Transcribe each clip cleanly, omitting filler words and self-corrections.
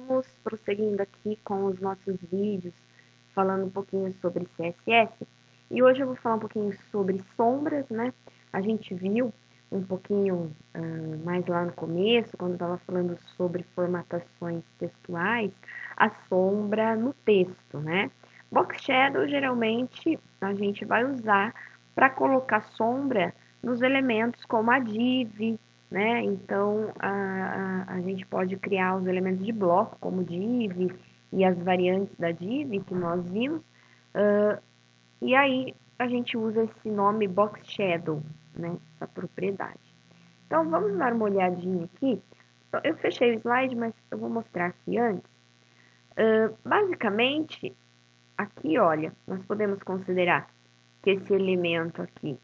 Vamos prosseguindo aqui com os nossos vídeos, falando um pouquinho sobre CSS. E hoje eu vou falar um pouquinho sobre sombras, né? A gente viu um pouquinho mais lá no começo, quando estava falando sobre formatações textuais, a sombra no texto, né? Box Shadow, geralmente, a gente vai usar para colocar sombra nos elementos como a div, né? Então, a gente pode criar os elementos de bloco, como div e as variantes da div que nós vimos, e aí a gente usa esse nome Box Shadow, né? Essa propriedade. Então, vamos dar uma olhadinha aqui. Eu fechei o slide, mas eu vou mostrar aqui antes. Basicamente, aqui, olha, nós podemos considerar que esse elemento aqui,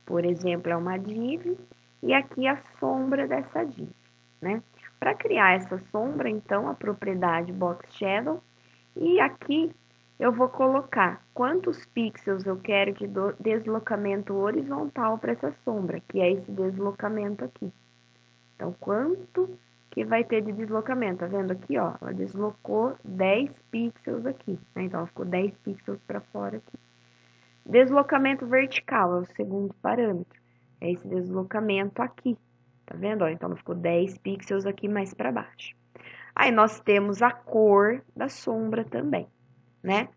por exemplo, é uma div, e aqui a sombra dessa div, né? Para criar essa sombra, então, a propriedade Box Shadow, e aqui eu vou colocar quantos pixels eu quero de deslocamento horizontal para essa sombra, que é esse deslocamento aqui. Então, quanto que vai ter de deslocamento? Tá vendo aqui, ó? Ela deslocou 10 pixels aqui, né? Então, ela ficou 10 pixels para fora aqui. Deslocamento vertical é o segundo parâmetro. É esse deslocamento aqui. Tá vendo? Ó, então, ela ficou 10 pixels aqui mais para baixo. Aí, nós temos a cor da sombra também, né?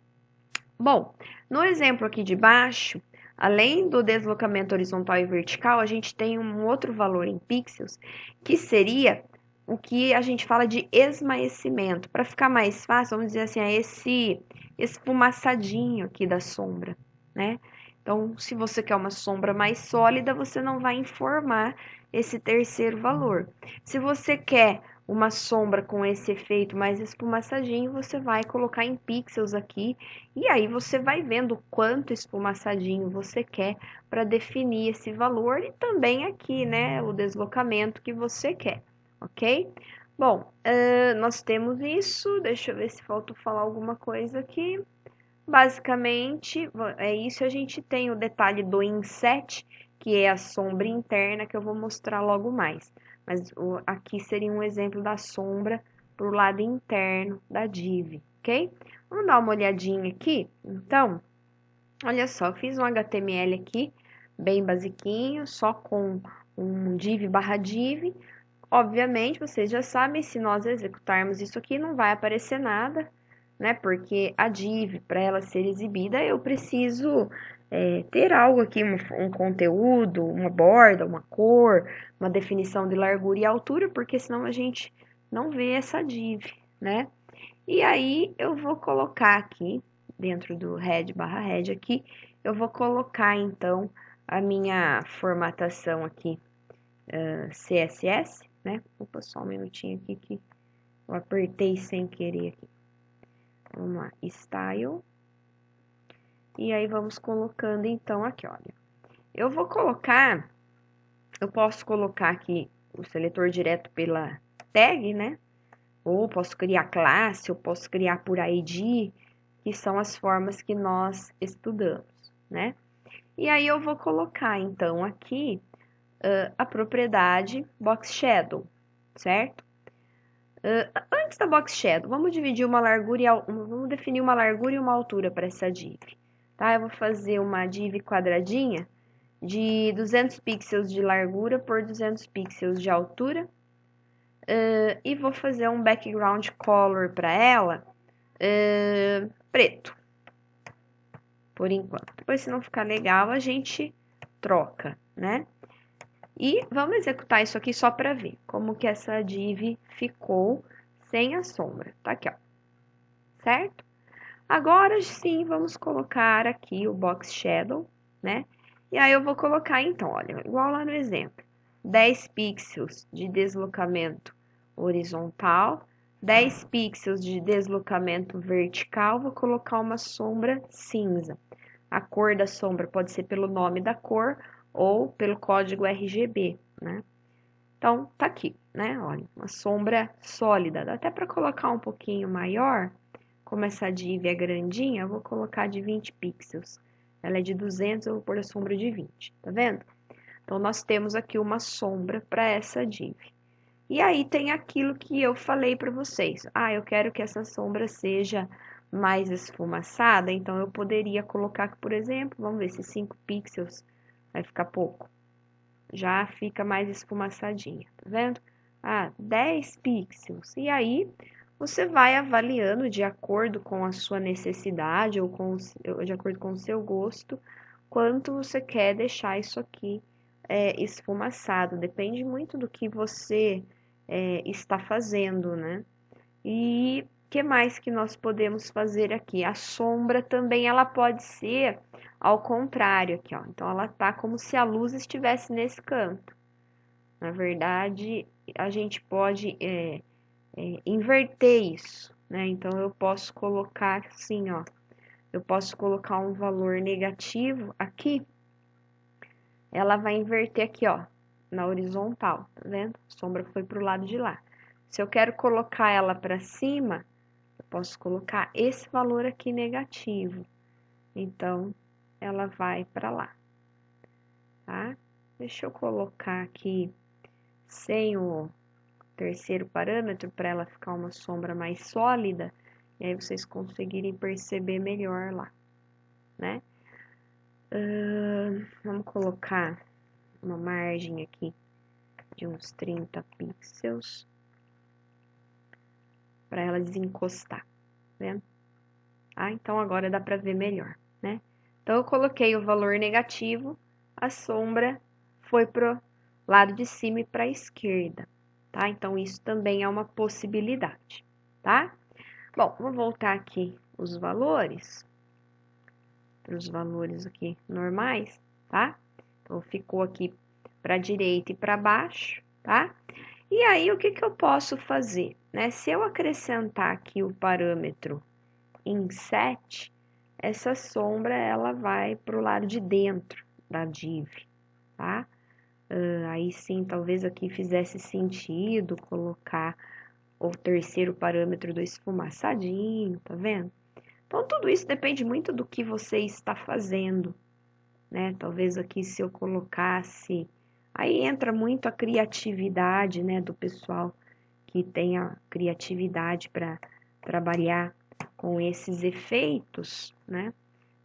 Bom, no exemplo aqui de baixo, além do deslocamento horizontal e vertical, a gente tem um outro valor em pixels, que seria o que a gente fala de esmaecimento. Para ficar mais fácil, vamos dizer assim, é esse esfumaçadinho aqui da sombra, né? Então, se você quer uma sombra mais sólida, você não vai informar esse terceiro valor. Se você quer uma sombra com esse efeito mais esfumaçadinho, você vai colocar em pixels aqui, e aí você vai vendo quanto esfumaçadinho você quer para definir esse valor e também aqui, né, o deslocamento que você quer, ok? Bom, nós temos isso, deixa eu ver se falta falar alguma coisa aqui. Basicamente, é isso. A gente tem o detalhe do inset, que é a sombra interna, que eu vou mostrar logo mais. Mas aqui seria um exemplo da sombra para o lado interno da div, ok? Vamos dar uma olhadinha aqui? Então, olha só, eu fiz um HTML aqui, bem basiquinho, só com um div barra div. Obviamente, vocês já sabem, se nós executarmos isso aqui, não vai aparecer nada, né? Porque a div, para ela ser exibida, eu preciso ter algo aqui, um conteúdo, uma borda, uma cor, uma definição de largura e altura, porque senão a gente não vê essa div, né? E aí, eu vou colocar aqui, dentro do head barra head aqui, eu vou colocar, então, a minha formatação aqui, CSS, né? Opa, só um minutinho aqui que eu apertei sem querer aqui. Vamos lá, Style. E aí, vamos colocando, então, aqui, olha. Eu posso colocar aqui o seletor direto pela tag, né? Ou posso criar classe, ou posso criar por ID, que são as formas que nós estudamos, né? E aí, eu vou colocar, então, aqui a propriedade Box Shadow, certo? Antes da Box Shadow, vamos dividir uma largura vamos definir uma largura e uma altura para essa div, tá? Eu vou fazer uma div quadradinha de 200 pixels de largura por 200 pixels de altura, e vou fazer um background color para ela, preto, por enquanto. Depois, se não ficar legal, a gente troca, né? E vamos executar isso aqui só para ver como que essa div ficou sem a sombra. Tá aqui, ó. Certo? Agora sim, vamos colocar aqui o Box Shadow, né? E aí eu vou colocar então, olha, igual lá no exemplo. 10 pixels de deslocamento horizontal, 10 pixels de deslocamento vertical, vou colocar uma sombra cinza. A cor da sombra pode ser pelo nome da cor ou pelo código RGB, né? Então, tá aqui, né? Olha, uma sombra sólida. Dá até para colocar um pouquinho maior, como essa div é grandinha, eu vou colocar de 20 pixels. Ela é de 200, eu vou pôr a sombra de 20, tá vendo? Então, nós temos aqui uma sombra para essa div. E aí tem aquilo que eu falei para vocês. Ah, eu quero que essa sombra seja mais esfumaçada, então eu poderia colocar, por exemplo, vamos ver se 5 pixels vai ficar pouco. Já fica mais esfumaçadinha, tá vendo? Ah, 10 pixels. E aí você vai avaliando de acordo com a sua necessidade ou de acordo com o seu gosto, quanto você quer deixar isso aqui esfumaçado. Depende muito do que você está fazendo, né? E o que mais que nós podemos fazer aqui? A sombra também ela pode ser ao contrário aqui, ó. Então ela tá como se a luz estivesse nesse canto. Na verdade, a gente pode inverter isso, né? Então eu posso colocar assim, ó. Eu posso colocar um valor negativo aqui. Ela vai inverter aqui, ó, na horizontal, tá vendo? A sombra foi pro lado de lá. Se eu quero colocar ela para cima, eu posso colocar esse valor aqui negativo. Então, ela vai para lá, tá? Deixa eu colocar aqui sem o terceiro parâmetro para ela ficar uma sombra mais sólida, e aí vocês conseguirem perceber melhor lá, né? Vamos colocar uma margem aqui de uns 30 pixels para ela desencostar, tá vendo? Ah, então agora dá para ver melhor, né? Então eu coloquei o valor negativo, a sombra foi pro lado de cima e para a esquerda, tá? Então isso também é uma possibilidade, tá? Bom, vou voltar aqui os valores, para os valores aqui normais, tá? Então ficou aqui para a direita e para baixo, tá? E aí o que que eu posso fazer, né? Se eu acrescentar aqui o parâmetro em 7, essa sombra ela vai para o lado de dentro da div, tá? Aí sim, talvez aqui fizesse sentido colocar o terceiro parâmetro do esfumaçadinho, tá vendo? Então, tudo isso depende muito do que você está fazendo, né? Talvez aqui se eu colocasse... Aí entra muito a criatividade, né, do pessoal que tem a criatividade para trabalhar com esses efeitos, né?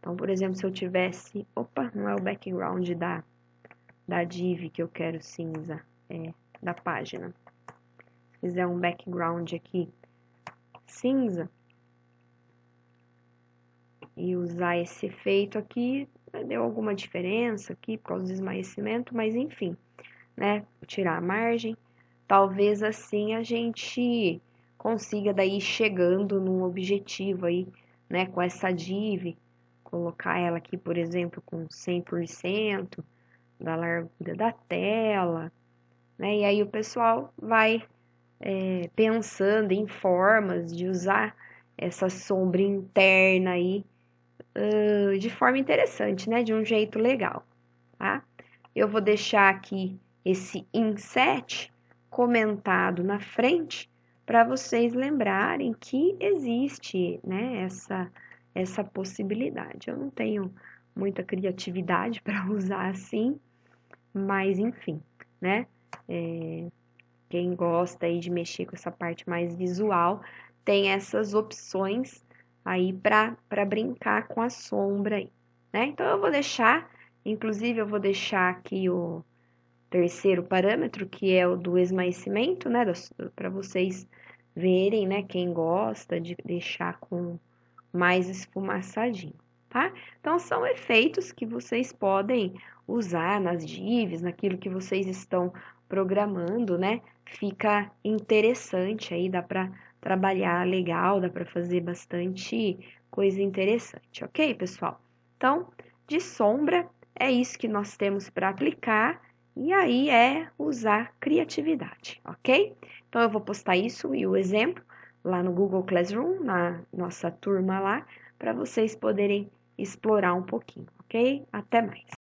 Então, por exemplo, se eu tivesse... Opa, não é o background da div que eu quero cinza, é da página. Se fizer um background aqui cinza e usar esse efeito aqui, deu alguma diferença aqui por causa do esmaecimento, mas enfim, né? Vou tirar a margem. Talvez assim a gente consiga daí chegando num objetivo aí, né? Com essa div, colocar ela aqui, por exemplo, com 100% da largura da tela, né? E aí o pessoal vai pensando em formas de usar essa sombra interna aí de forma interessante, né? De um jeito legal, tá? Eu vou deixar aqui esse inset comentado na frente para vocês lembrarem que existe, né, essa possibilidade. Eu não tenho muita criatividade para usar assim, mas enfim, né? Quem gosta aí de mexer com essa parte mais visual tem essas opções aí para brincar com a sombra aí, né? Então eu vou deixar, inclusive eu vou deixar aqui o terceiro parâmetro, que é o do esmaecimento, né, para vocês verem, né, quem gosta de deixar com mais esfumaçadinho, tá? Então são efeitos que vocês podem usar nas divs, naquilo que vocês estão programando, né? Fica interessante aí, dá para trabalhar legal, dá para fazer bastante coisa interessante, ok, pessoal? Então, de sombra, é isso que nós temos para aplicar, e aí é usar criatividade, ok? Então, eu vou postar isso e o exemplo lá no Google Classroom, na nossa turma lá, para vocês poderem explorar um pouquinho, ok? Até mais!